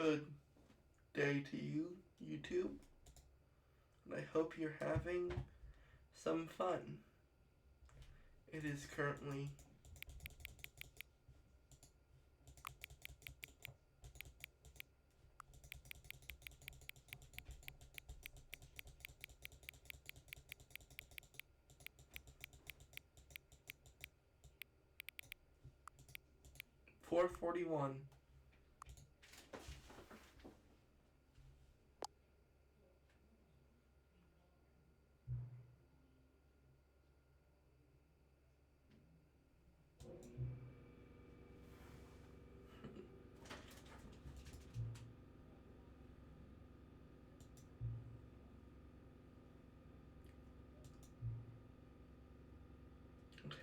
Good day to you, YouTube, and I hope you're having some fun. It is currently 4:41.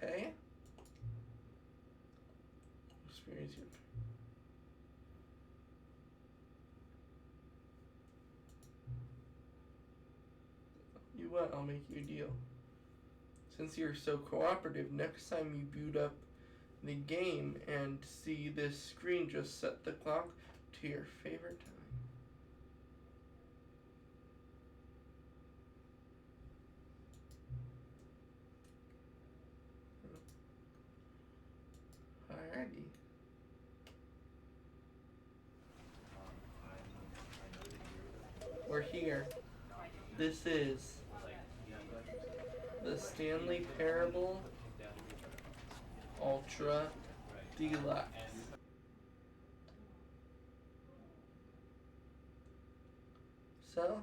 Okay. Experience your. You what? I'll make you a deal. Since you're so cooperative, next time you boot up the game and see this screen, just set the clock to your favorite time. Alrighty. We're here. This is the Stanley Parable Ultra Deluxe. So,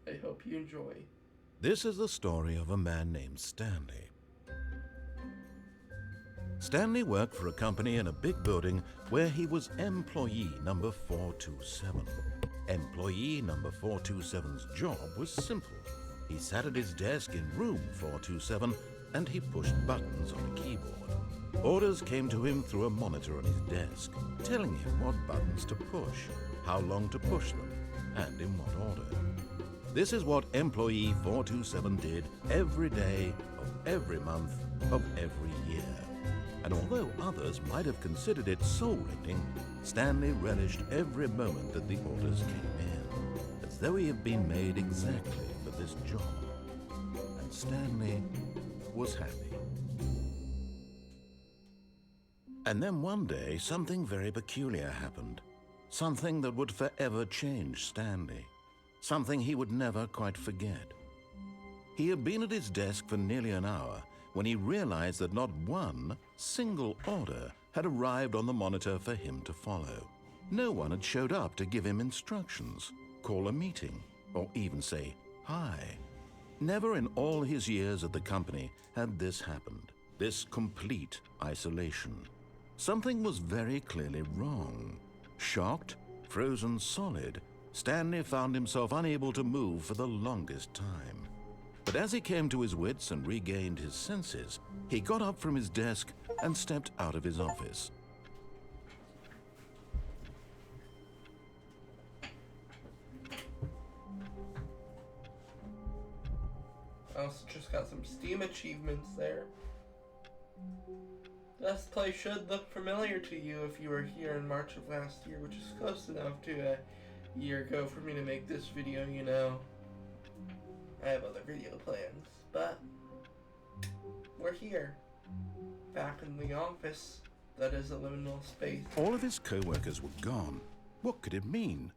I hope you enjoy. This is the story of a man named Stanley. Stanley worked for a company in a big building where he was employee number 427. Employee number 427's job was simple. He sat at his desk in room 427 and he pushed buttons on a keyboard. Orders came to him through a monitor on his desk, telling him what buttons to push, how long to push them, and in what order. This is what employee 427 did every day of every month of every year. And although others might have considered it soul-rending, Stanley relished every moment that the orders came in, as though he had been made exactly for this job. And Stanley was happy. And then one day, something very peculiar happened. Something that would forever change Stanley. Something he would never quite forget. He had been at his desk for nearly an hour when he realized that not one single order had arrived on the monitor for him to follow. No one had showed up to give him instructions, call a meeting, or even say hi. Never in all his years at the company had this happened, this complete isolation. Something was very clearly wrong. Shocked, frozen solid, Stanley found himself unable to move for the longest time. But as he came to his wits and regained his senses, he got up from his desk and stepped out of his office. I also just got some Steam achievements there. This place should look familiar to you if you were here in March of last year, which is close enough to a year ago for me to make this video, you know. I have other video plans, but we're here, back in the office that is a liminal space. All of his co-workers were gone. What could it mean?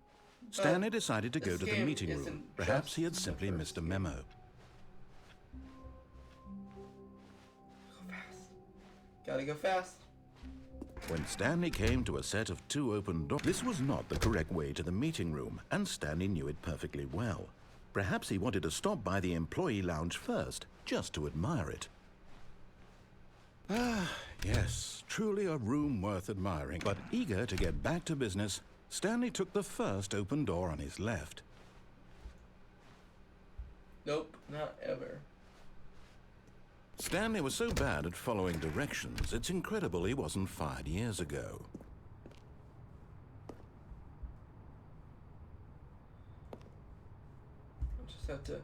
Stanley decided to go to the meeting room. Perhaps he had simply missed a memo. Go fast. Gotta go fast. When Stanley came to a set of 2 open doors, this was not the correct way to the meeting room, and Stanley knew it perfectly well. Perhaps he wanted to stop by the employee lounge first, just to admire it. Ah, yes, truly a room worth admiring. But eager to get back to business, Stanley took the first open door on his left. Nope, not ever. Stanley was so bad at following directions, it's incredible he wasn't fired years ago. I just have to...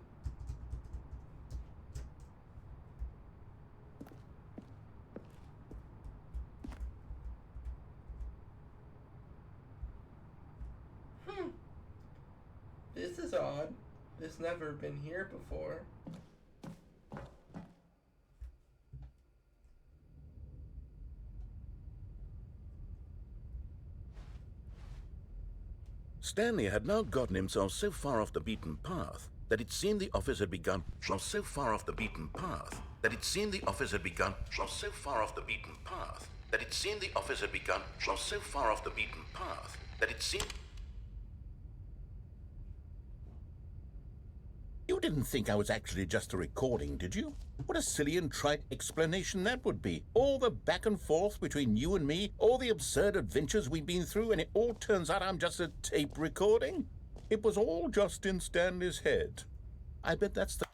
This is odd. This never been here before. Stanley had now gotten himself so far off the beaten path that it seemed the office had begun so far off the beaten path that it seemed the office had begun so far off the beaten path that it seemed the office had begun so far off the beaten path that it seemed. You didn't think I was actually just a recording, did you? What a silly and trite explanation that would be. All the back and forth between you and me, all the absurd adventures we've been through, and it all turns out I'm just a tape recording? It was all just in Stanley's head. I bet that's the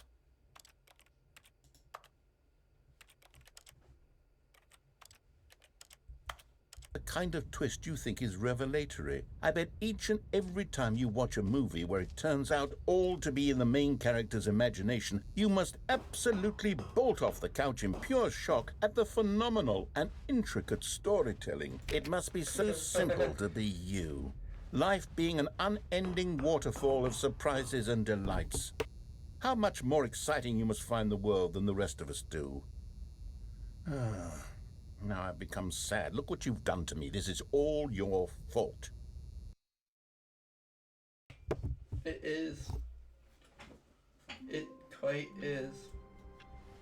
kind of twist you think is revelatory. I bet each and every time you watch a movie where it turns out all to be in the main character's imagination, you must absolutely bolt off the couch in pure shock at the phenomenal and intricate storytelling. It must be so simple to be you. Life being an unending waterfall of surprises and delights. How much more exciting you must find the world than the rest of us do. Now I've become sad. Look what you've done to me. This is all your fault. It is. It quite is.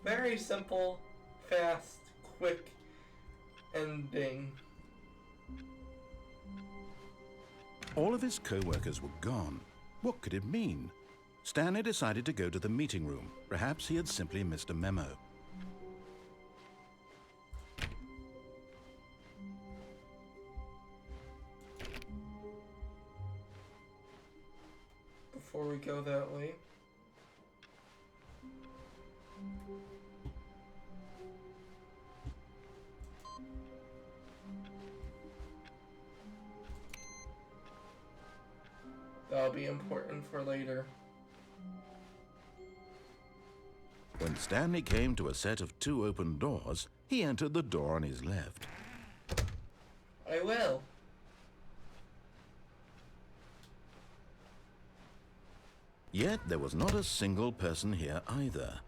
Very simple, fast, quick ending. All of his co-workers were gone. What could it mean? Stanley decided to go to the meeting room. Perhaps he had simply missed a memo. Before we go that way, that'll be important for later. When Stanley came to a set of 2 open doors, he entered the door on his left. I will. Yet there was not a single person here either.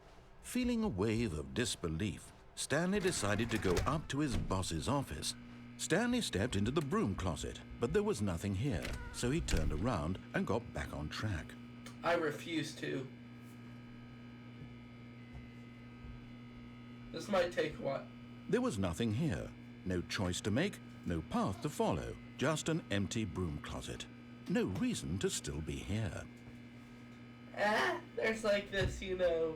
Feeling a wave of disbelief, Stanley decided to go up to his boss's office. Stanley stepped into the broom closet, but there was nothing here, so he turned around and got back on track. I refuse to. This might take what? There was nothing here. No choice to make, no path to follow, just an empty broom closet. No reason to still be here. There's like this, you know,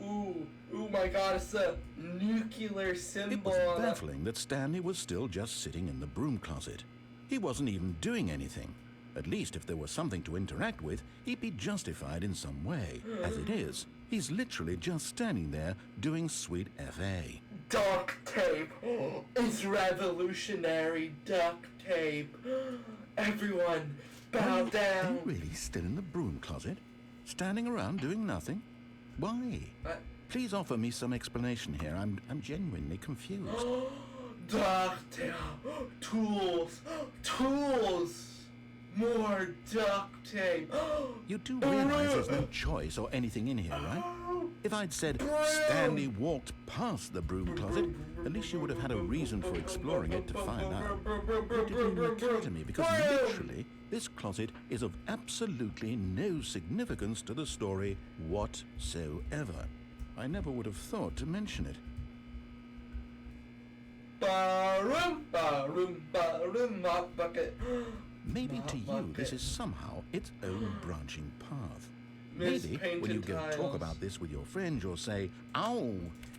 ooh my god, it's a nuclear symbol. It was baffling that Stanley was still just sitting in the broom closet. He wasn't even doing anything. At least if there was something to interact with, he'd be justified in some way. As it is, he's literally just standing there doing sweet FA. Duct tape. It's revolutionary duct tape. Everyone, bow down. Are you really still in the broom closet? Standing around doing nothing? Why? Please offer me some explanation here. I'm genuinely confused. Duct tape. Tools. Tools. More duct tape. You do realize there's no choice or anything in here, right? If I'd said Stanley walked past the broom closet, at least you would have had a reason for exploring it to find out. It didn't even occur to me because literally this closet is of absolutely no significance to the story whatsoever. I never would have thought to mention it. Mop bucket. Maybe to you this is somehow its own branching path. Maybe when you go talk about this with your friends, you'll say, "Oh,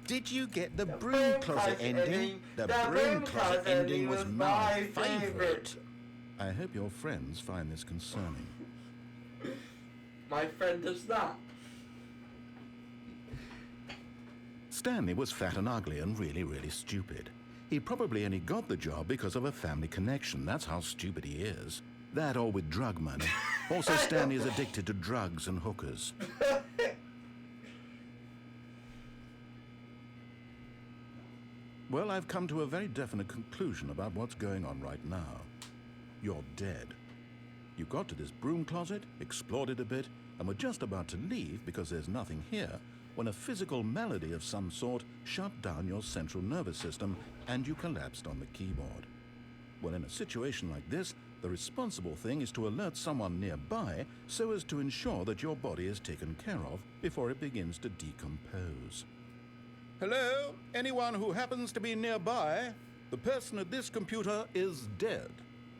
did you get the broom closet ending? The broom closet ending was my favorite." I hope your friends find this concerning. My friend does not. Stanley was fat and ugly and really, really stupid. He probably only got the job because of a family connection. That's how stupid he is. That or with drug money. Also, Stanley is addicted to drugs and hookers. Well, I've come to a very definite conclusion about what's going on right now. You're dead. You got to this broom closet, explored it a bit, and were just about to leave because there's nothing here when a physical malady of some sort shut down your central nervous system and you collapsed on the keyboard. Well, in a situation like this, the responsible thing is to alert someone nearby so as to ensure that your body is taken care of before it begins to decompose. Hello? Anyone who happens to be nearby? The person at this computer is dead.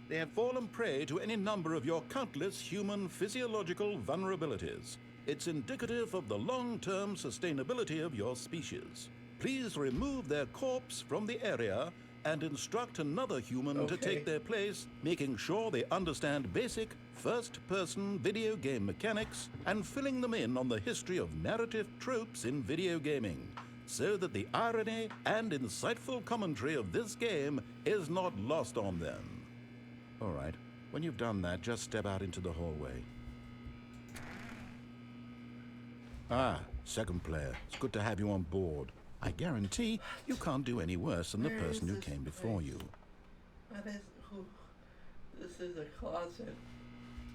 They have fallen prey to any number of your countless human physiological vulnerabilities. It's indicative of the long-term sustainability of your species. Please remove their corpse from the area and instruct another human to take their place, making sure they understand basic first-person video game mechanics and filling them in on the history of narrative tropes in video gaming, so that the irony and insightful commentary of this game is not lost on them. All right, when you've done that, just step out into the hallway. Ah, second player. It's good to have you on board. I guarantee you can't do any worse than the person who came before you. This is a closet.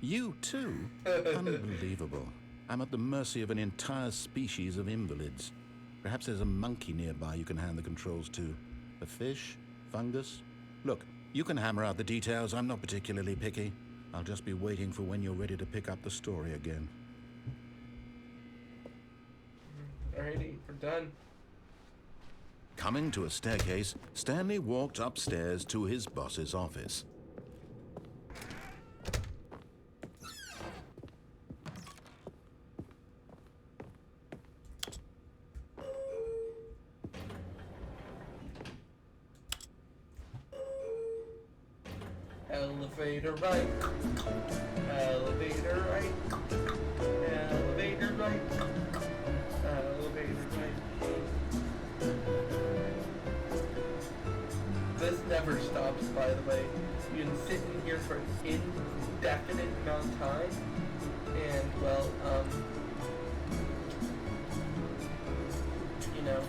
You too? Unbelievable. I'm at the mercy of an entire species of invalids. Perhaps there's a monkey nearby you can hand the controls to. A fish? Fungus? Look, you can hammer out the details. I'm not particularly picky. I'll just be waiting for when you're ready to pick up the story again. Alrighty, we're done. Coming to a staircase, Stanley walked upstairs to his boss's office. Elevator right. Elevator right. Elevator right. Elevator right. This never stops, by the way. You can sit in here for an indefinite amount of time, and, well, you know,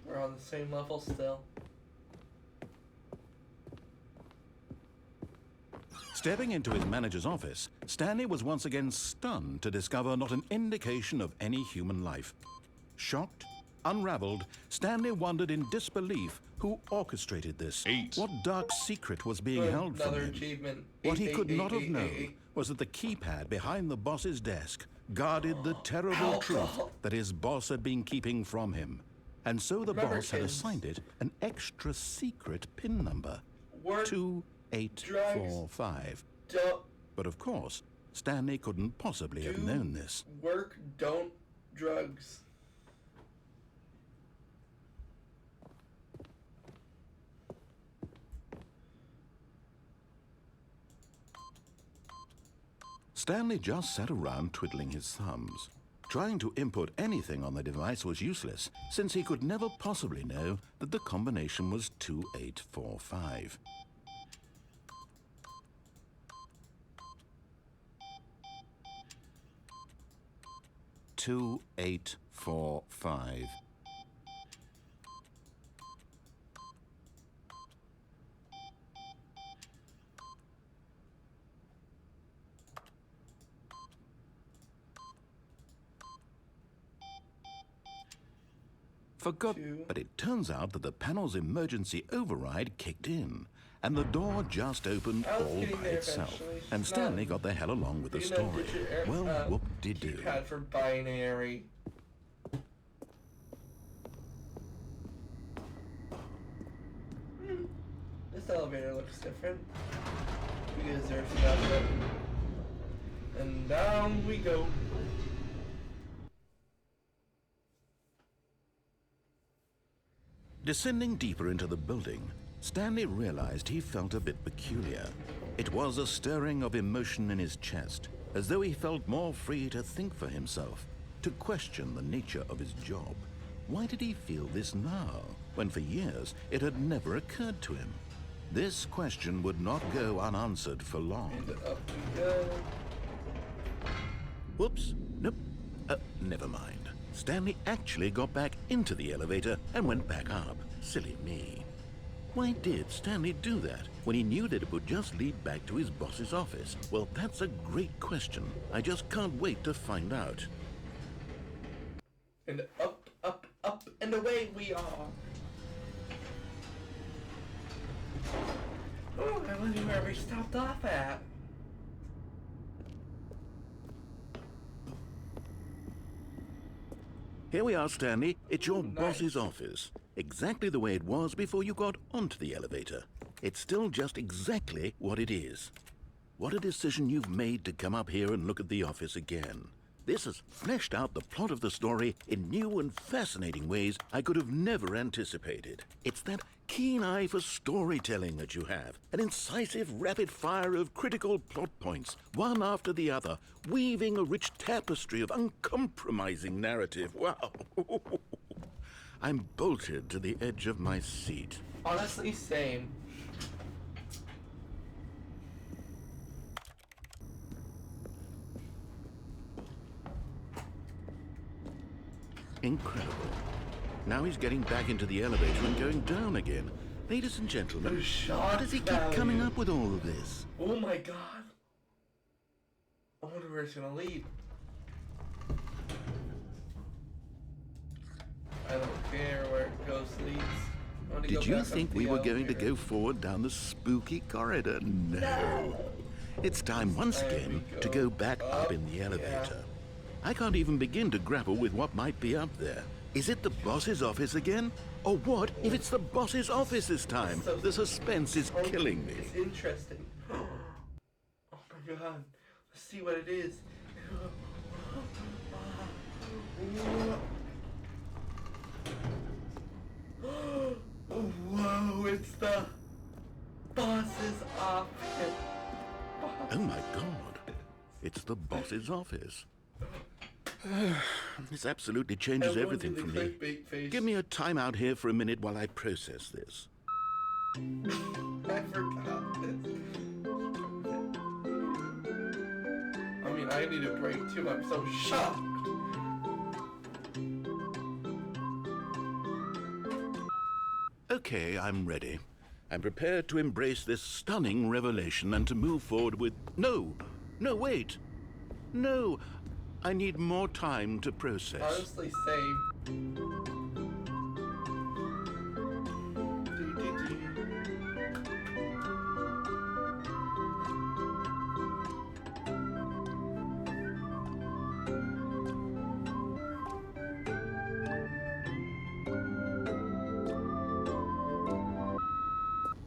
we're on the same level still. Stepping into his manager's office, Stanley was once again stunned to discover not an indication of any human life. Shocked, unraveled, Stanley wondered in disbelief who orchestrated this. What dark secret was being held from him? Achievement. What he could not have known was that the keypad behind the boss's desk guarded the terrible truth that his boss had been keeping from him. And so the boss had assigned it an extra secret PIN number. 2845. But of course, Stanley couldn't possibly have known this. Work, don't drugs. Stanley just sat around twiddling his thumbs. Trying to input anything on the device was useless, since he could never possibly know that the combination was 2845. $2845. Forgot, but it turns out that the panel's emergency override kicked in, and the door just opened all by itself, and Stanley got the hell along with the story. Well, whoop-de-doo. Keypad for binary. This elevator looks different. Because there's another. And down we go. Descending deeper into the building, Stanley realized he felt a bit peculiar. It was a stirring of emotion in his chest, as though he felt more free to think for himself, to question the nature of his job. Why did he feel this now, when for years it had never occurred to him? This question would not go unanswered for long. And up we go. Whoops, nope, never mind. Stanley actually got back into the elevator and went back up. Silly me. Why did Stanley do that when he knew that it would just lead back to his boss's office? Well, that's a great question. I just can't wait to find out. And up, up, up, and away we are. Oh, I wonder where we stopped off at. Here we are, Stanley. It's your Nice. boss's office. Exactly the way it was before you got onto the elevator. It's still just exactly what it is. What a decision you've made to come up here and look at the office again. This has fleshed out the plot of the story in new and fascinating ways I could have never anticipated. It's that keen eye for storytelling that you have, an incisive rapid fire of critical plot points, one after the other, weaving a rich tapestry of uncompromising narrative. Wow. I'm bolted to the edge of my seat. Honestly, same. Incredible. Now he's getting back into the elevator and going down again. Ladies and gentlemen, how does he keep coming up with all of this? Oh my god. I wonder where it's gonna lead. I don't care where it goes leads. I wanna go Did you back think up we the were going to elevator. go forward down the spooky corridor? No. It's time once There again we to go back up in the yeah. elevator. I can't even begin to grapple with what might be up there. Is it the boss's office again? Or what if it's the boss's office this time? The suspense is killing me. It's interesting. Oh my god. Let's see what it is. Whoa, it's the boss's office. Oh my god. It's the boss's office. This absolutely changes Everyone everything do for the me. clickbait face. Give me a timeout here for a minute while I process this. I forgot this. I mean, I need a break too. I'm so shocked. Okay, I'm ready. I'm prepared to embrace this stunning revelation and to move forward with... No, wait. No, I need more time to process. Honestly, same.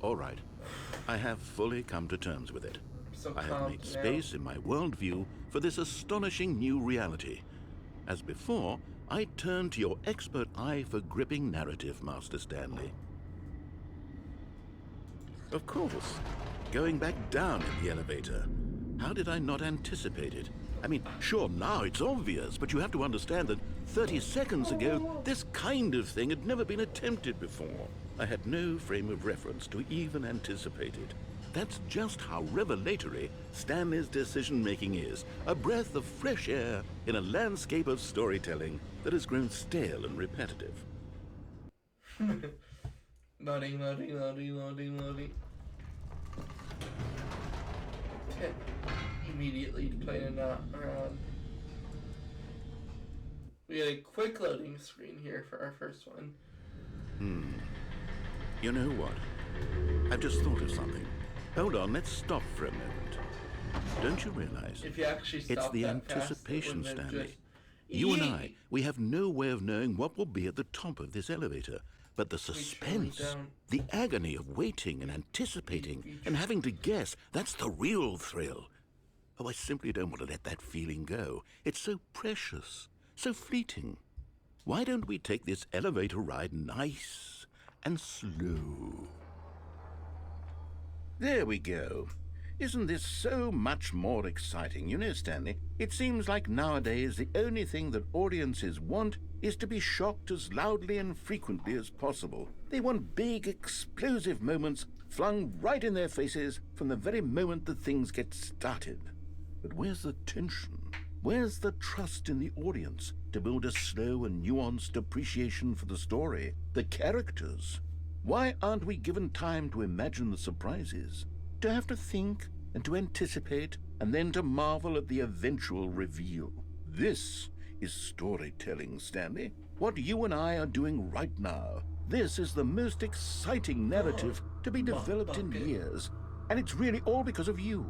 All right, I have fully come to terms with it. So I have calm made now. space in my worldview for this astonishing new reality. As before, I turn to your expert eye for gripping narrative, Master Stanley. Of course, going back down in the elevator. How did I not anticipate it? I mean, sure, now it's obvious, but you have to understand that 30 seconds ago, this kind of thing had never been attempted before. I had no frame of reference to even anticipate it. That's just how revelatory Stanley's decision-making is. A breath of fresh air in a landscape of storytelling that has grown stale and repetitive. Loading. Immediately playing around. We had a quick loading screen here for our first one. You know what? I've just thought of something. Hold on, let's stop for a moment. Don't you realize? If you actually stop It's the that fast, it anticipation, wouldn't have Stanley. just- You and Yee! I, we have no way of knowing what will be at the top of this elevator. But the suspense, don't. the agony of waiting and anticipating and having to guess, that's the real thrill. Oh, I simply don't want to let that feeling go. It's so precious, so fleeting. Why don't we take this elevator ride nice and slow? There we go. Isn't this so much more exciting? You know, Stanley, it seems like nowadays the only thing that audiences want is to be shocked as loudly and frequently as possible. They want big, explosive moments flung right in their faces from the very moment that things get started. But where's the tension? Where's the trust in the audience to build a slow and nuanced appreciation for the story, the characters? Why aren't we given time to imagine the surprises, to have to think and to anticipate, and then to marvel at the eventual reveal? This is storytelling, Stanley. What you and I are doing right now. This is the most exciting narrative to be developed in years, and it's really all because of you.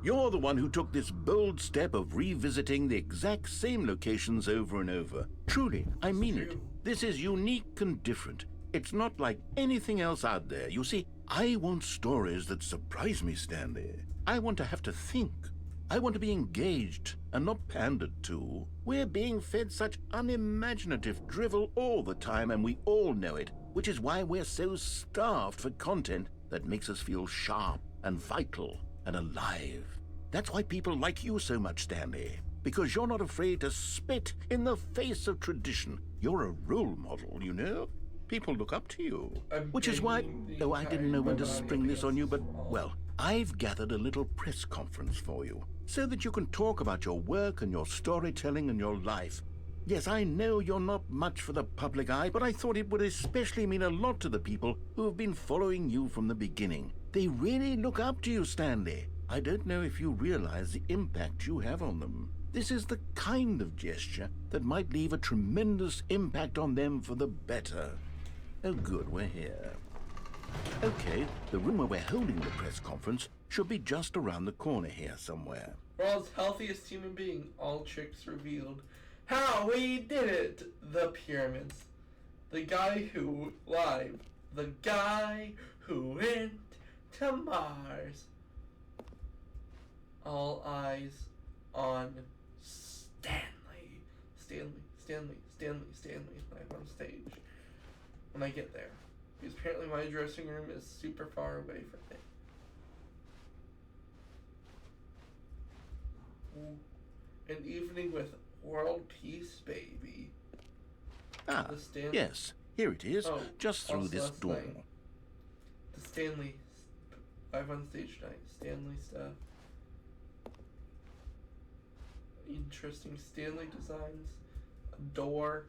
You're the one who took this bold step of revisiting the exact same locations over and over. Truly, I mean it. This is unique and different. It's not like anything else out there. You see, I want stories that surprise me, Stanley. I want to have to think. I want to be engaged and not pandered to. We're being fed such unimaginative drivel all the time, and we all know it, which is why we're so starved for content that makes us feel sharp and vital and alive. That's why people like you so much, Stanley, because you're not afraid to spit in the face of tradition. You're a role model, you know? People look up to you. Which is why, though I didn't know when to spring this on you, but, well, I've gathered a little press conference for you so that you can talk about your work and your storytelling and your life. Yes, I know you're not much for the public eye, but I thought it would especially mean a lot to the people who have been following you from the beginning. They really look up to you, Stanley. I don't know if you realize the impact you have on them. This is the kind of gesture that might leave a tremendous impact on them for the better. Oh, good, we're here. Okay, the room where we're holding the press conference should be just around the corner here somewhere. World's healthiest human being, all tricks revealed. How we did it! The pyramids. The guy who live. The guy who went to Mars. All eyes on Stanley. Stanley live on stage. When I get there. Because apparently my dressing room is super far away from it. An evening with world peace, baby. Ah, yes. Here it is, just through this door. Night. The Stanley live on stage tonight. Stanley stuff. Interesting Stanley designs. A door.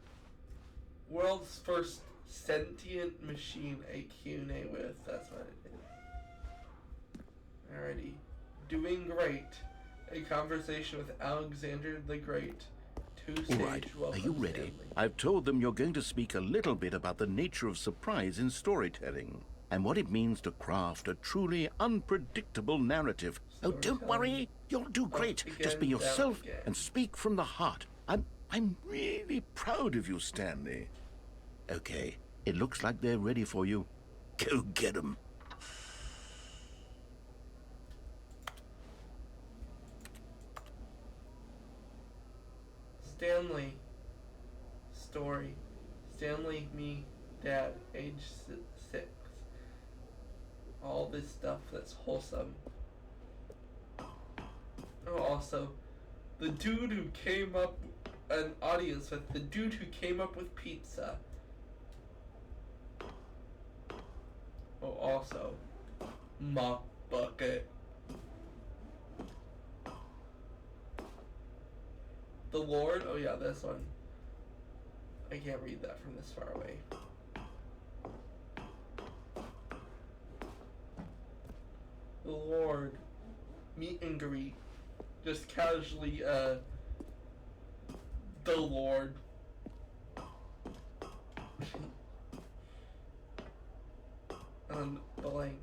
World's first sentient machine a Q&A with. That's what it is. Alrighty. Doing great. A conversation with Alexander the Great. All right, are you ready? Stanley. I've told them you're going to speak a little bit about the nature of surprise in storytelling and what it means to craft a truly unpredictable narrative. Oh, don't worry. You'll do great. Just be yourself and speak from the heart. I'm really proud of you, Stanley. Okay, it looks like they're ready for you. Go get them. Stanley story. Stanley, me, dad, age 6. All this stuff that's wholesome. Oh, also, the dude who came up, an audience with the dude who came up with pizza. Oh, also, mop bucket. The Lord? Oh yeah, this one. I can't read that from this far away. The Lord. Meet and greet. Just casually, the Lord. And blank.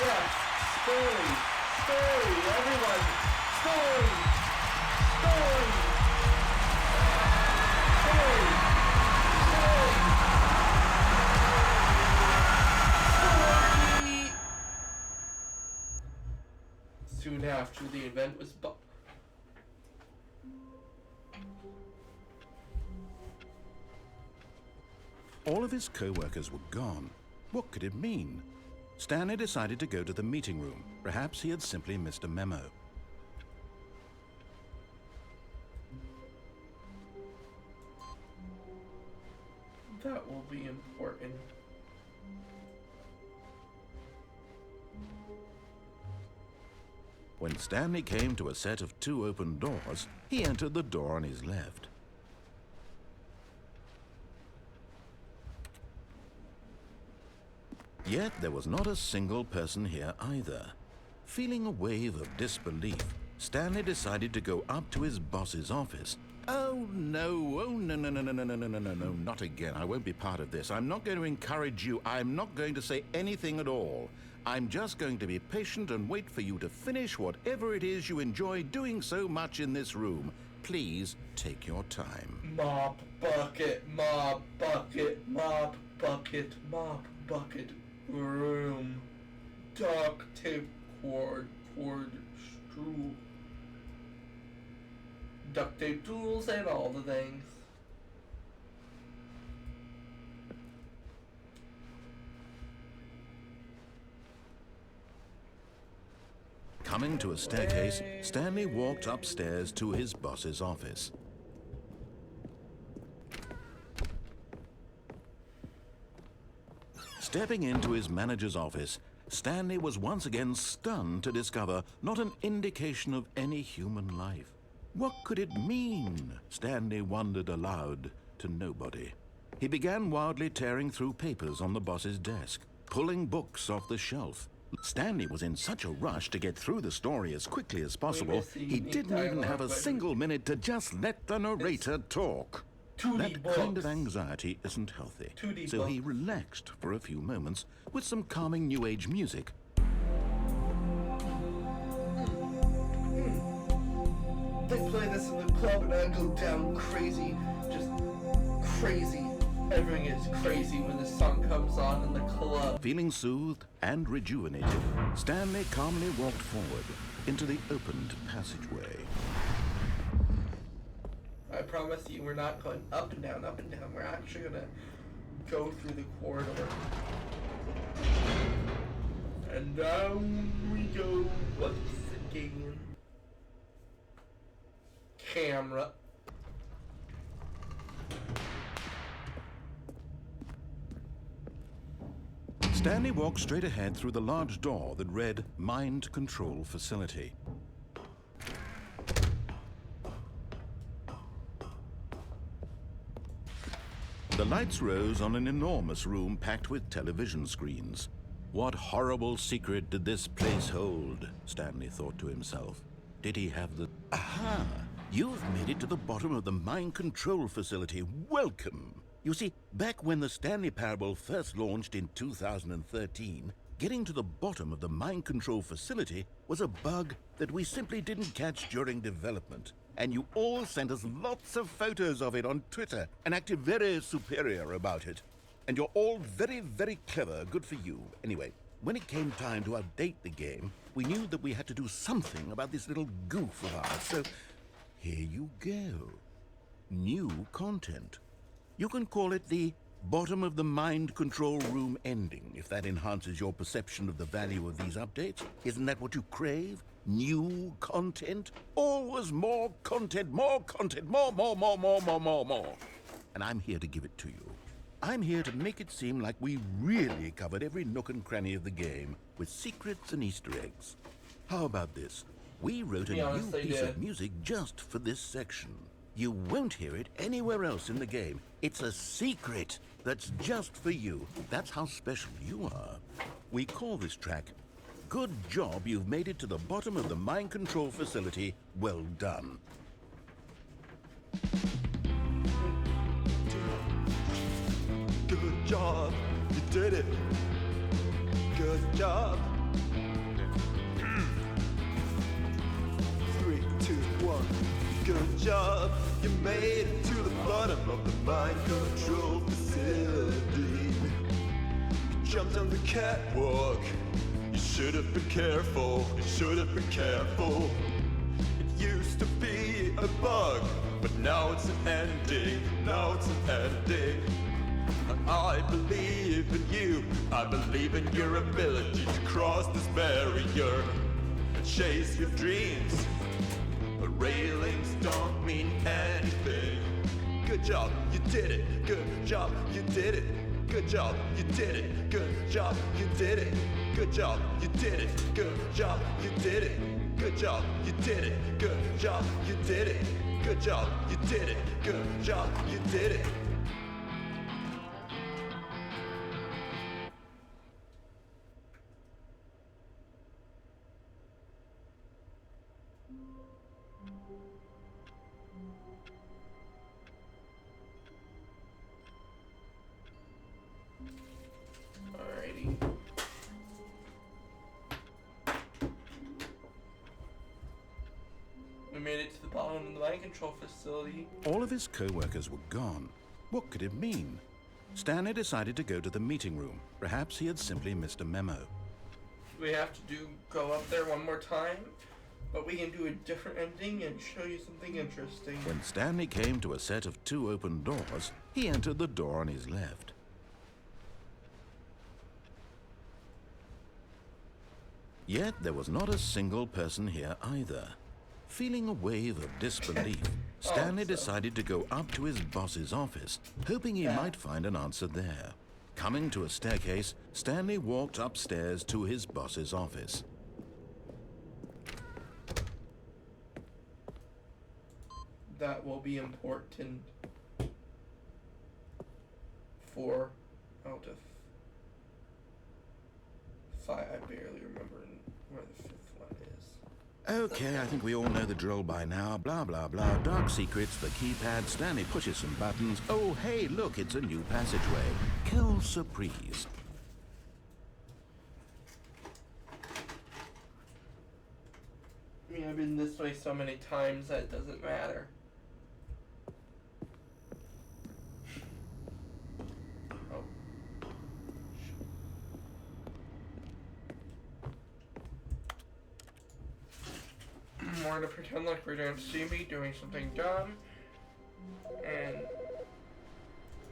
Yes! Story! Story! Everyone! Story! Story! Story! Story! Soon after the event was All of his co-workers were gone. What could it mean? Stanley decided to go to the meeting room. Perhaps he had simply missed a memo. That will be important. When Stanley came to a set of 2 open doors, he entered the door on his left. Yet there was not a single person here either. Feeling a wave of disbelief, Stanley decided to go up to his boss's office. Oh no, no, not again. I won't be part of this. I'm not going to encourage you. I'm not going to say anything at all. I'm just going to be patient and wait for you to finish whatever it is you enjoy doing so much in this room. Please take your time. Mop bucket, mop bucket, mop bucket, mop bucket, room, duct tape, cord, screw, duct tape tools, and all the things. Coming to a staircase, Stanley walked upstairs to his boss's office. Stepping into his manager's office, Stanley was once again stunned to discover not an indication of any human life. What could it mean? Stanley wondered aloud to nobody. He began wildly tearing through papers on the boss's desk, pulling books off the shelf. Stanley was in such a rush to get through the story as quickly as possible, he didn't even have a single minute to just let the narrator talk. That kind of anxiety isn't healthy, so he relaxed for a few moments with some calming New Age music. They play this in the club and I go down crazy, just crazy. Everything is crazy when the song comes on in the club. Feeling soothed and rejuvenated, Stanley calmly walked forward into the opened passageway. I promise you, we're not going up and down, up and down. We're actually gonna go through the corridor. And down we go once again. Camera. Stanley walked straight ahead through the large door that read Mind Control Facility. The lights rose on an enormous room packed with television screens. What horrible secret did this place hold? Stanley thought to himself. Did he have the... Aha! You've made it to the bottom of the Mind Control Facility. Welcome! You see, back when the Stanley Parable first launched in 2013, getting to the bottom of the Mind Control Facility was a bug that we simply didn't catch during development. And you all sent us lots of photos of it on Twitter and acted very superior about it. And you're all very, very clever. Good for you. Anyway, when it came time to update the game, we knew that we had to do something about this little goof of ours. So, here you go. New content. You can call it the bottom of the mind control room ending, if that enhances your perception of the value of these updates. Isn't that what you crave? New content? Always more content, more, more. And I'm here to give it to you. I'm here to make it seem like we really covered every nook and cranny of the game with secrets and Easter eggs. How about this? We wrote a new piece of music just for this section. You won't hear it anywhere else in the game. It's a secret that's just for you. That's how special you are. We call this track, Good Job You've Made It to the Bottom of the Mind Control Facility. Well done. Good job, you did it. Good job. 3, 2, 1. Good job, you made it to the bottom of the mind control facility. You jumped on the catwalk. You should have been careful. You should have been careful. It used to be a bug, but now it's an ending. Now it's an ending. I believe in you. I believe in your ability to cross this barrier and chase your dreams. But railings don't mean anything. Good job, you did it. Good job, you did it. Good job, you did it. Good job, you did it. Good job, you did it. Good job, you did it. Good job, you did it. Good job, you did it. Good job, you did it. Good job, you did it. Alrighty. We made it to the bottom of the mind control facility. All of his co-workers were gone. What could it mean? Stanley decided to go to the meeting room. Perhaps he had simply missed a memo. We have to go up there one more time, but we can do a different ending and show you something interesting. When Stanley came to a set of 2 open doors, he entered the door on his left. Yet there was not a single person here either. Feeling a wave of disbelief, Stanley decided to go up to his boss's office, hoping he might find an answer there. Coming to a staircase, Stanley walked upstairs to his boss's office. That will be important. 4 out of 5. I barely remember where the 5th one is. Okay, I think we all know the drill by now. Blah, blah, blah. Dark secrets, the keypad. Stanley pushes some buttons. Oh, hey, look, it's a new passageway. Quelle surprise. I mean, I've been this way so many times that it doesn't matter. We're gonna pretend like we don't see me doing something dumb. And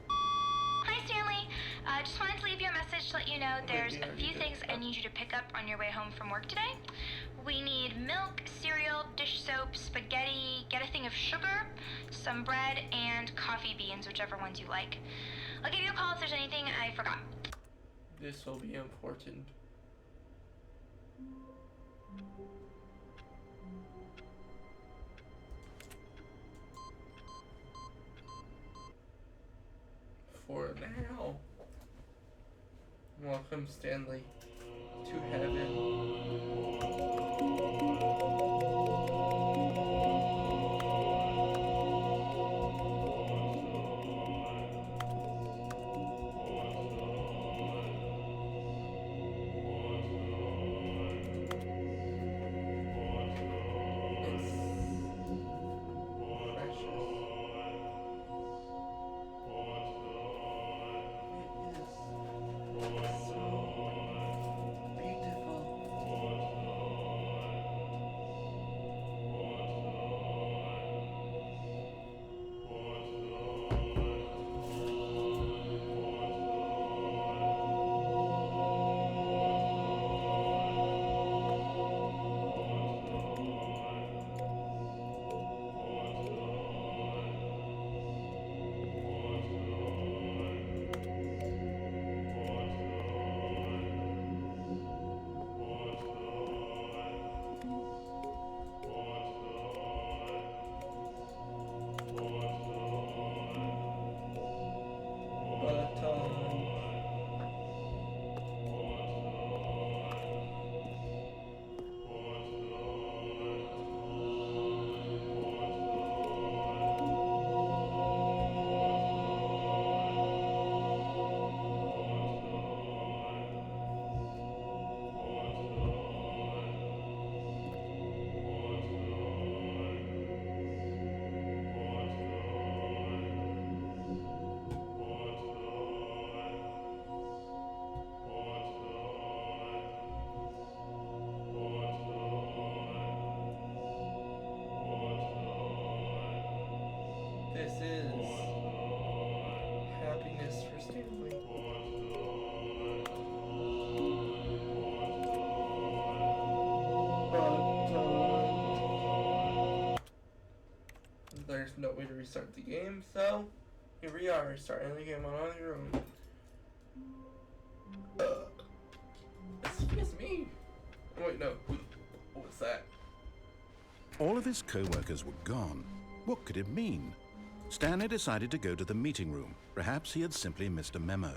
Hi, Stanley. Just wanted to leave you a message to let you know there's a few things I need you to pick up on your way home from work today. We need milk, cereal, dish soap, spaghetti, get a thing of sugar, some bread, and coffee beans, whichever ones you like. I'll give you a call if there's anything I forgot. this will be important. For now. Welcome, Stanley, to heaven. This is happiness for Stanley. There's no way to restart the game, so here we are, starting the game on your own. Excuse me. Oh, wait, no. What was that? All of his co-workers were gone. What could it mean? Stanley decided to go to the meeting room. Perhaps he had simply missed a memo.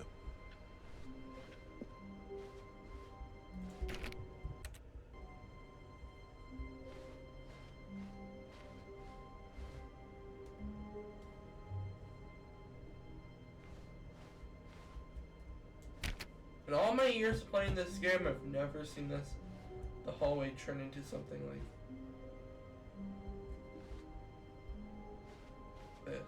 In all my years of playing this game, I've never seen the hallway turn into something like this.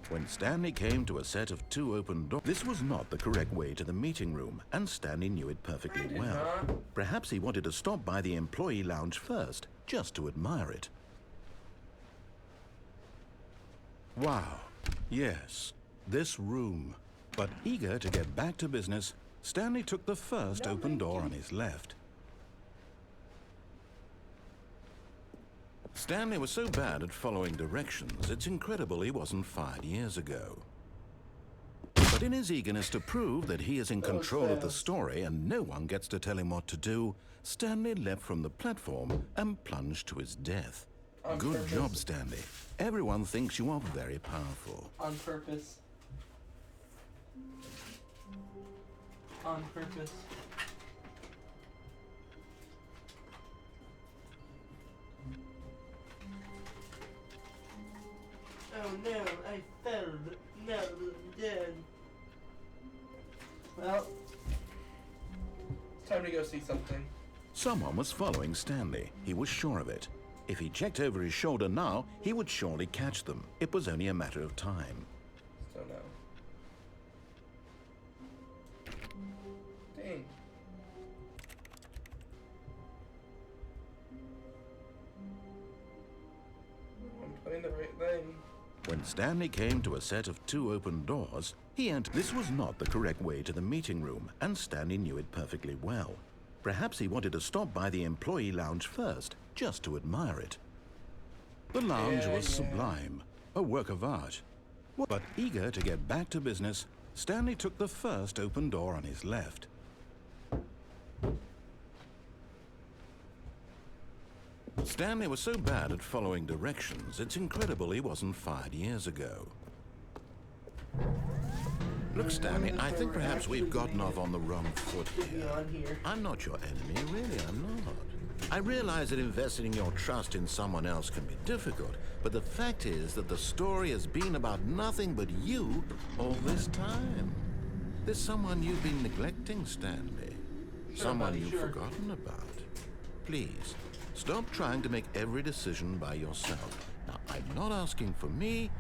When Stanley came to a set of 2 open doors, this was not the correct way to the meeting room, and Stanley knew it perfectly well. Perhaps he wanted to stop by the employee lounge first, just to admire it. Wow, yes, this room. But eager to get back to business, Stanley took the first open door on his left. Stanley was so bad at following directions, it's incredible he wasn't fired years ago. But in his eagerness to prove that he is in control of the story and no one gets to tell him what to do, Stanley leapt from the platform and plunged to his death. Good job, Stanley. Everyone thinks you are very powerful. On purpose. On purpose. Oh no, I fell. No, I'm dead. Well, it's time to go see something. Someone was following Stanley. He was sure of it. If he checked over his shoulder now, he would surely catch them. It was only a matter of time. So no. Dang. I'm playing the right thing. When Stanley came to a set of 2 open doors, he entered. This was not the correct way to the meeting room, and Stanley knew it perfectly well. Perhaps he wanted to stop by the employee lounge first, just to admire it. The lounge was sublime, a work of art. But eager to get back to business, Stanley took the first open door on his left. Stanley was so bad at following directions, it's incredible he wasn't fired years ago. Look, Stanley, I think perhaps we've gotten off on the wrong foot here. I'm not your enemy, really, I'm not. I realize that investing your trust in someone else can be difficult, but the fact is that the story has been about nothing but you all this time. There's someone you've been neglecting, Stanley. Someone you've forgotten about. Please, stop trying to make every decision by yourself. Now, I'm not asking for me,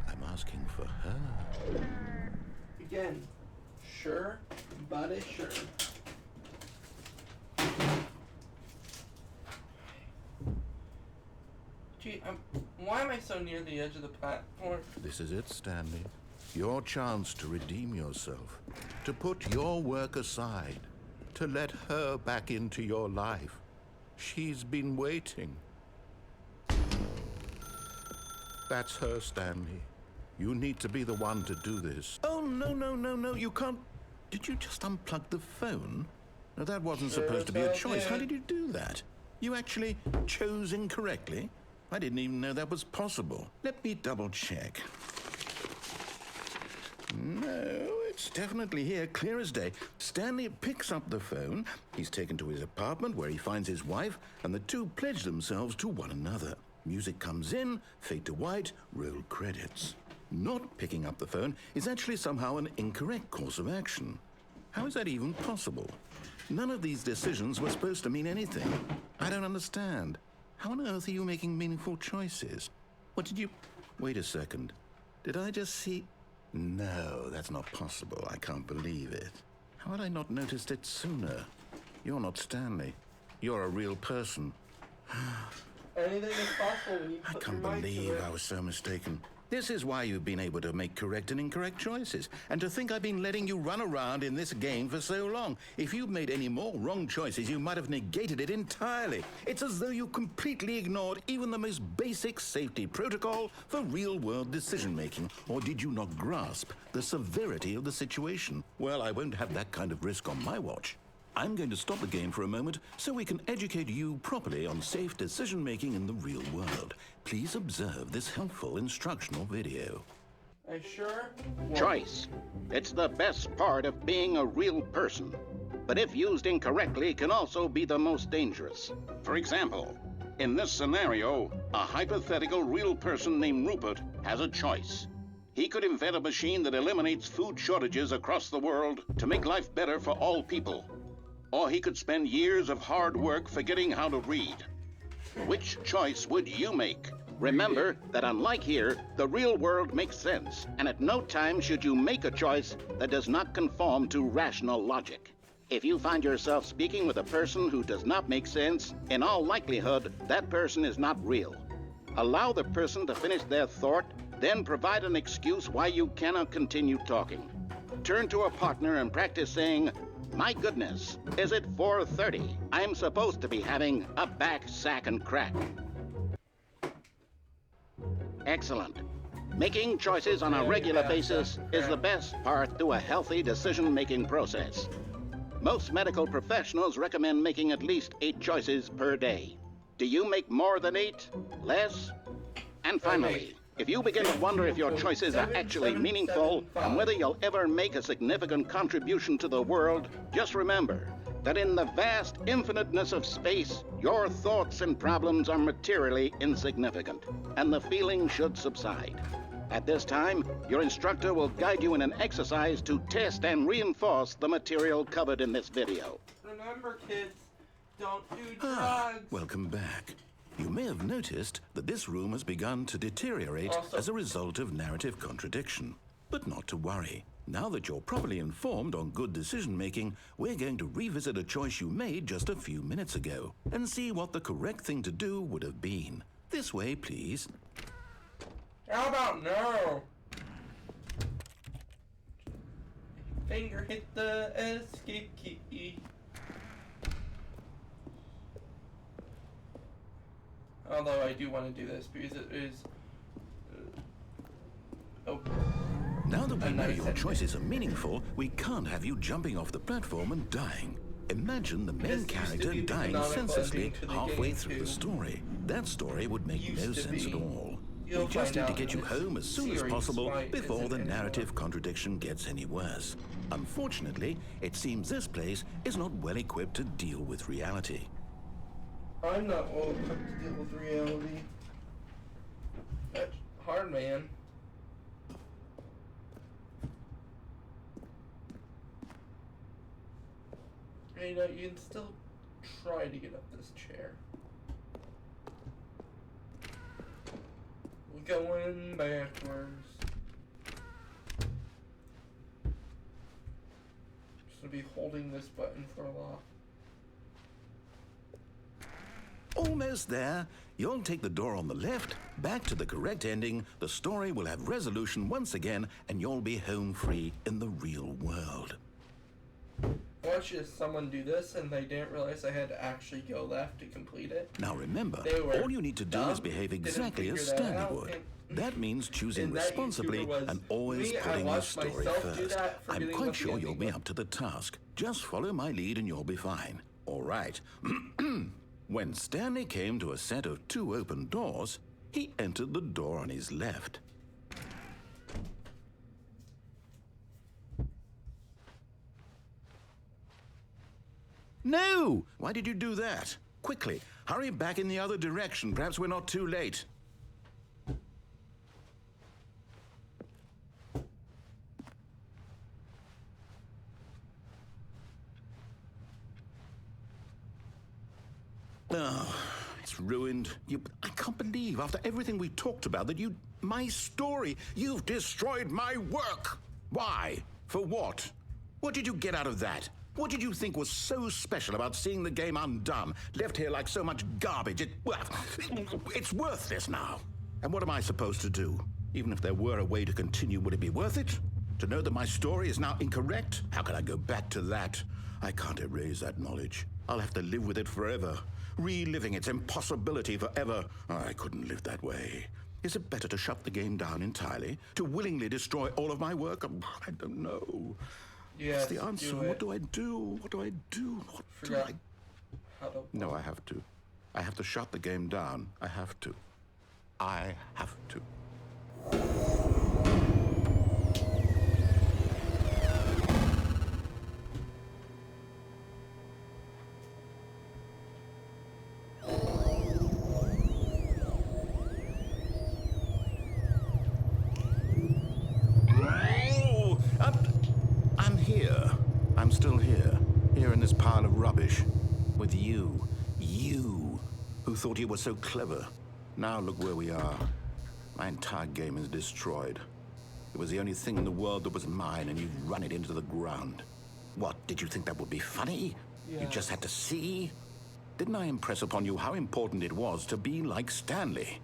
I'm asking for her. Again, sure, buddy, sure. Gee, why am I so near the edge of the platform? This is it, Stanley. Your chance to redeem yourself, to put your work aside, to let her back into your life. She's been waiting. That's her, Stanley. You need to be the one to do this. Oh, no, you can't. Did you just unplug the phone? No, that wasn't supposed to be a choice. How did you do that? You actually chose incorrectly? I didn't even know that was possible. Let me double check. No, it's definitely here, clear as day. Stanley picks up the phone. He's taken to his apartment where he finds his wife, and the two pledge themselves to one another. Music comes in, fade to white, roll credits. Not picking up the phone is actually somehow an incorrect course of action. How is that even possible? None of these decisions were supposed to mean anything. I don't understand. How on earth are you making meaningful choices? What did you... Wait a second. Did I just see... No, that's not possible. I can't believe it. How had I not noticed it sooner? You're not Stanley. You're a real person. Anything is possible when you put I can't your mind to believe it. I was so mistaken. This is why you've been able to make correct and incorrect choices. And to think I've been letting you run around in this game for so long. If you'd made any more wrong choices, you might have negated it entirely. It's as though you completely ignored even the most basic safety protocol for real-world decision-making. Or did you not grasp the severity of the situation? Well, I won't have that kind of risk on my watch. I'm going to stop the game for a moment so we can educate you properly on safe decision-making in the real world. Please observe this helpful instructional video. I sure? Choice. It's the best part of being a real person. But if used incorrectly, can also be the most dangerous. For example, in this scenario, a hypothetical real person named Rupert has a choice. He could invent a machine that eliminates food shortages across the world to make life better for all people. Or he could spend years of hard work forgetting how to read. Which choice would you make? Remember that unlike here, the real world makes sense, and at no time should you make a choice that does not conform to rational logic. If you find yourself speaking with a person who does not make sense, in all likelihood, that person is not real. Allow the person to finish their thought, then provide an excuse why you cannot continue talking. Turn to a partner and practice saying, "My goodness, is it 4:30? I'm supposed to be having a back, sack, and crack." Excellent. Making choices on a regular basis is the best part to a healthy decision-making process. Most medical professionals recommend making at least 8 choices per day. Do you make more than 8? Less? And finally, if you begin to wonder if your choices are actually meaningful and whether you'll ever make a significant contribution to the world, just remember that in the vast infiniteness of space, your thoughts and problems are materially insignificant, and the feeling should subside. At this time, your instructor will guide you in an exercise to test and reinforce the material covered in this video. Remember, kids, don't do drugs. Welcome back. You may have noticed that this room has begun to deteriorate as a result of narrative contradiction. But not to worry. Now that you're properly informed on good decision-making, we're going to revisit a choice you made just a few minutes ago and see what the correct thing to do would have been. This way, please. How about no? Finger hit the escape key. Although I do want to do this because it is... Now that we know your choices are meaningful, we can't have you jumping off the platform and dying. Imagine the main character dying senselessly halfway through the story. That story would make no sense at all. We just need to get you home as soon as possible before the narrative contradiction gets any worse. Unfortunately, it seems this place is not well equipped to deal with reality. I'm not well equipped to deal with reality. That's hard, man. You know, you can still try to get up this chair. We're going backwards. Just gonna be holding this button for a while. Almost there. You'll take the door on the left, back to the correct ending, the story will have resolution once again, and you'll be home free in the real world. Watch if someone do this and they didn't realize I had to actually go left to complete it. Now remember, all you need to do is behave exactly as Stanley would. That means choosing responsibly and always putting your story first. I'm quite sure you'll be up to the task. Just follow my lead and you'll be fine. All right. When Stanley came to a set of 2 open doors, he entered the door on his left. No! Why did you do that? Quickly, hurry back in the other direction. Perhaps we're not too late. Oh, it's ruined. I can't believe, after everything we talked about, that my story, you've destroyed my work. Why? For what? What did you get out of that? What did you think was so special about seeing the game undone, left here like so much garbage? It's worthless now. And what am I supposed to do? Even if there were a way to continue, would it be worth it? To know that my story is now incorrect? How can I go back to that? I can't erase that knowledge. I'll have to live with it forever, reliving its impossibility forever. I couldn't live that way. Is it better to shut the game down entirely? To willingly destroy all of my work? I don't know. Yes, What's the answer? do it. What do I do? What do I do? What do Forgot I... how to... No, I have to. I have to shut the game down. I have to. I have to. Oh, I'm here. I'm still here. Here in this pile of rubbish. With you. You, who thought you were so clever. Now look where we are. My entire game is destroyed. It was the only thing in the world that was mine, and you've run it into the ground. What, did you think that would be funny? Yeah. You just had to see? Didn't I impress upon you how important it was to be like Stanley?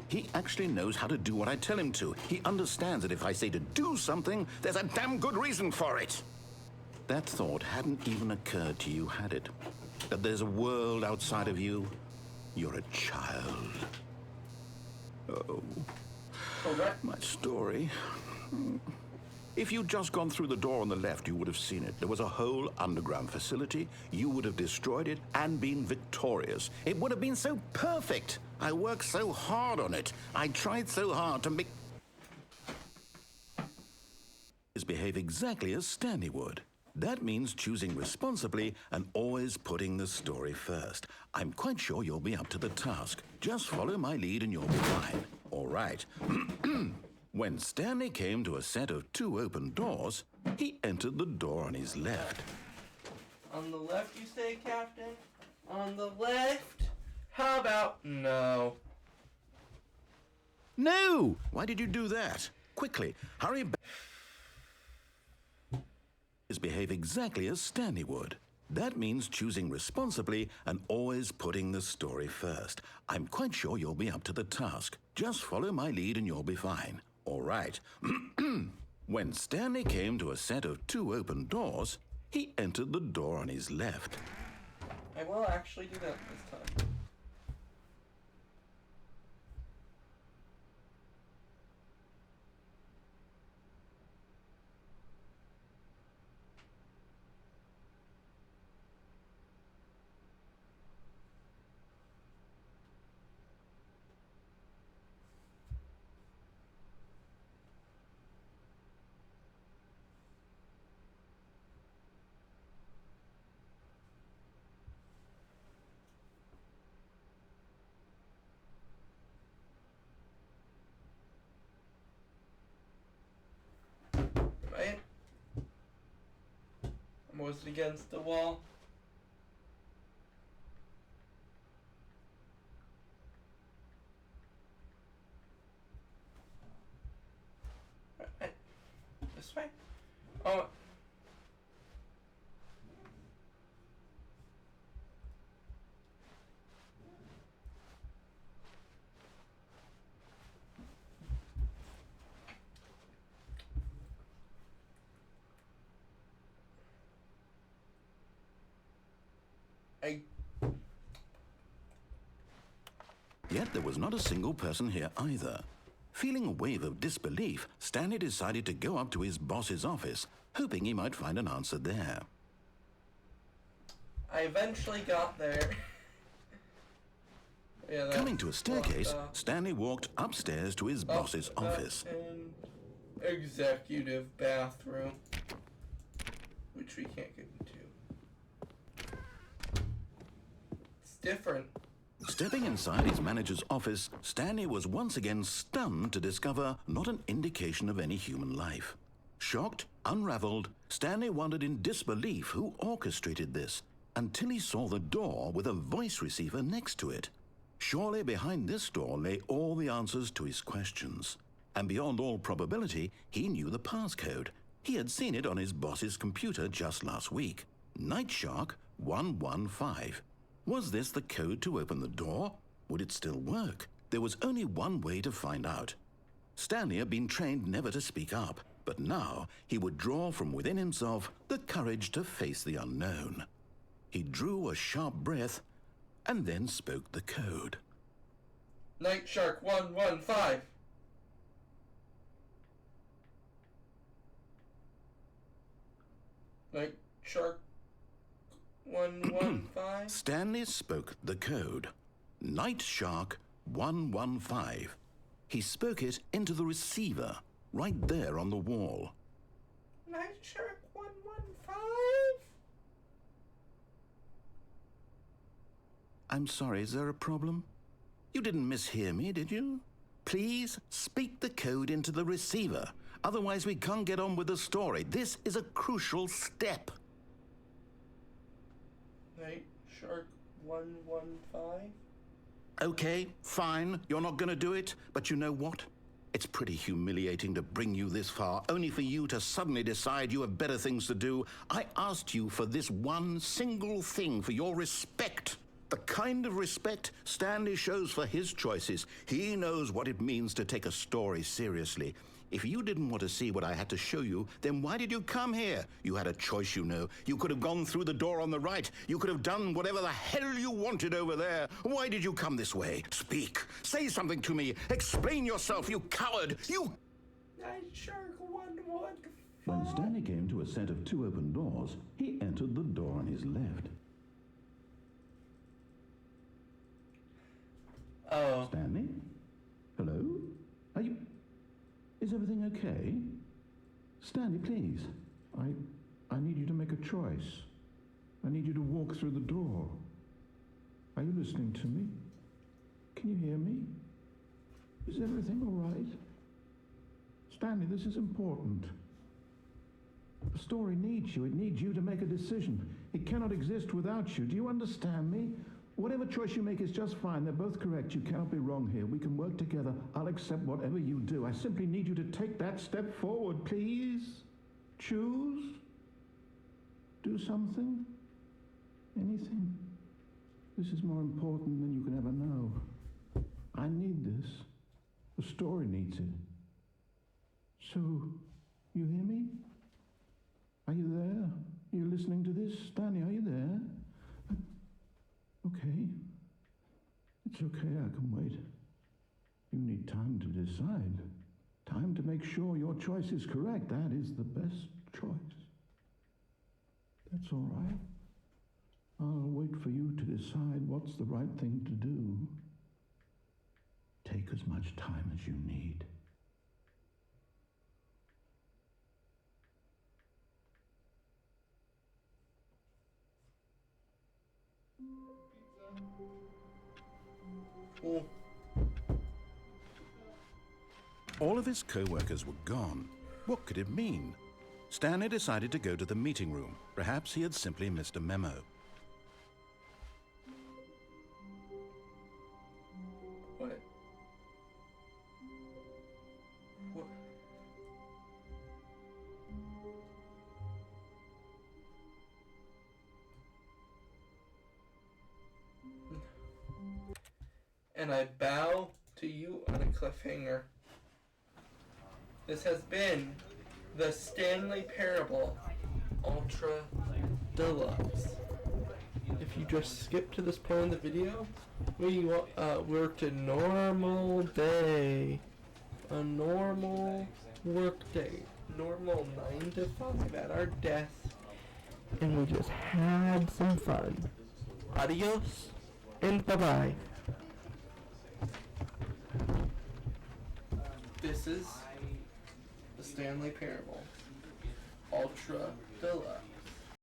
He actually knows how to do what I tell him to. He understands that if I say to do something, there's a damn good reason for it. That thought hadn't even occurred to you, had it? That there's a world outside of you? You're a child. Oh, Correct. my story. If you'd just gone through the door on the left, you would have seen it. There was a whole underground facility. You would have destroyed it and been victorious. It would have been so perfect. I worked so hard on it. I tried so hard to make... behave exactly as Stanley would. That means choosing responsibly and always putting the story first. I'm quite sure you'll be up to the task. Just follow my lead and you'll be fine. All right. When Stanley came to a set of 2 open doors, he entered the door on his left. On the left, you say, Captain? On the left? How about no? No! Why did you do that? Quickly, hurry back. Behave exactly as Stanley would. That means choosing responsibly and always putting the story first. I'm quite sure you'll be up to the task. Just follow my lead and you'll be fine. All right. When Stanley came to a set of 2 open doors, he entered the door on his left. I will actually do that this time. Right? I'm almost against the wall. Right. This way? Oh. Yet there was not a single person here either. Feeling a wave of disbelief, Stanley decided to go up to his boss's office, hoping he might find an answer there. I eventually got there. Yeah, Coming to a staircase, locked, Stanley walked upstairs to his boss's office. An executive bathroom, which we can't get into. It's different. Stepping inside his manager's office, Stanley was once again stunned to discover not an indication of any human life. Shocked, unraveled, Stanley wondered in disbelief who orchestrated this, until he saw the door with a voice receiver next to it. Surely behind this door lay all the answers to his questions. And beyond all probability, he knew the passcode. He had seen it on his boss's computer just last week. Nightshark 115. Was this the code to open the door? Would it still work? There was only one way to find out. Stanley had been trained never to speak up, but now he would draw from within himself the courage to face the unknown. He drew a sharp breath and then spoke the code. Nightshark 115. Night Shark 115? Stanley spoke the code. Night Shark 115. He spoke it into the receiver, right there on the wall. Night Shark 115? I'm sorry, is there a problem? You didn't mishear me, did you? Please speak the code into the receiver. Otherwise, we can't get on with the story. This is a crucial step. Night Shark 115? Okay, fine. You're not going to do it. But you know what? It's pretty humiliating to bring you this far, only for you to suddenly decide you have better things to do. I asked you for this one single thing, for your respect. The kind of respect Stanley shows for his choices. He knows what it means to take a story seriously. If you didn't want to see what I had to show you, then why did you come here? You had a choice, you know. You could have gone through the door on the right. You could have done whatever the hell you wanted over there. Why did you come this way? Speak. Say something to me. Explain yourself, you coward. You... Night Shark 115? When Stanley came to a set of 2 open doors, he entered the door on his left. Oh. Stanley? Hello? Are you... Is everything okay? Stanley, please. I need you to make a choice. I need you to walk through the door. Are you listening to me? Can you hear me? Is everything all right? Stanley, this is important. The story needs you. It needs you to make a decision. It cannot exist without you. Do you understand me? Whatever choice you make is just fine. They're both correct. You cannot be wrong here. We can work together. I'll accept whatever you do. I simply need you to take that step forward, please. Choose. Do something. Anything. This is more important than you can ever know. I need this. The story needs it. So, you hear me? Are you there? Are you listening to this? Stanley, are you there? Okay. It's okay, I can wait. You need time to decide. Time to make sure your choice is correct. That is the best choice. That's all right. I'll wait for you to decide what's the right thing to do. Take as much time as you need. Cool. All of his co-workers were gone. What could it mean? Stanley decided to go to the meeting room. Perhaps he had simply missed a memo. What? What? And I bow to you on a cliffhanger. This has been the Stanley Parable Ultra Deluxe. If you just skip to this point in the video, we worked a normal day. A normal work day. Normal 9 to 5 at our desk. And we just had some fun. Adios and bye-bye. This is the Stanley Parable Ultra Deluxe.